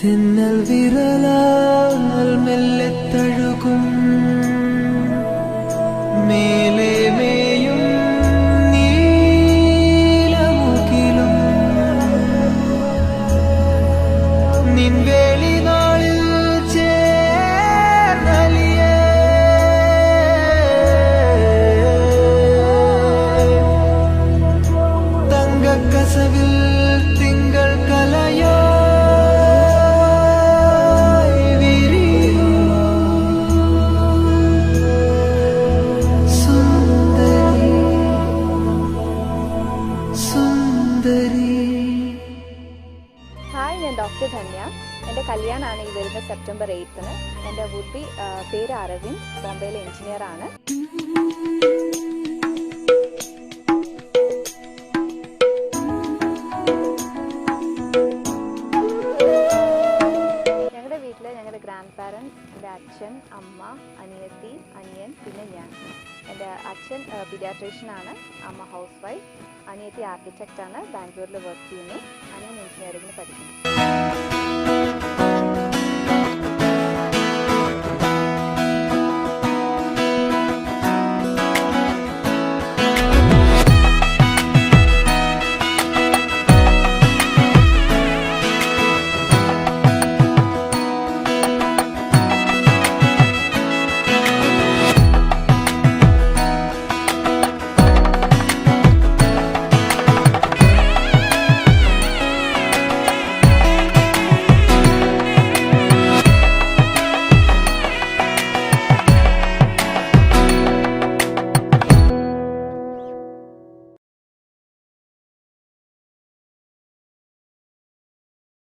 തെന്നൽ വിരലാൽ മെല്ലെ തഴുകും മേലെ മേയും നീലമുകിലും നിൻവേളി നാളിൽ ചേർന്നലിയേ തങ്കക്കസവിൽ തിങ്കൾ കലയോ ഹായ്, ഞാൻ ഡോക്ടർ ധന്യ. എൻ്റെ കല്യാണമാണ് ഈ വരുന്ന സെപ്റ്റംബർ 8-ന്. എൻ്റെ വുഡ് പേര് അരവിന്ദ്, ബോംബെയിലെ എഞ്ചിനീയറാണ്. ഞങ്ങളുടെ വീട്ടിൽ ഞങ്ങളുടെ ഗ്രാൻഡ് പാരൻസ്, എൻ്റെ അച്ഛൻ, അമ്മ, അനിയത്തി, അനിയൻ, പിന്നെ ഞാൻ. എൻ്റെ അച്ഛൻ പീഡിയാട്രീഷ്യനാണ്, അമ്മ ഹൗസ് വൈഫ്, അനിയത്തി ആർക്കിടെക്റ്റാണ്, ബാംഗ്ലൂരിൽ വർക്ക് ചെയ്യുന്നു, അനിയൻ എഞ്ചിനീയറിംഗിന് പഠിക്കുന്നു.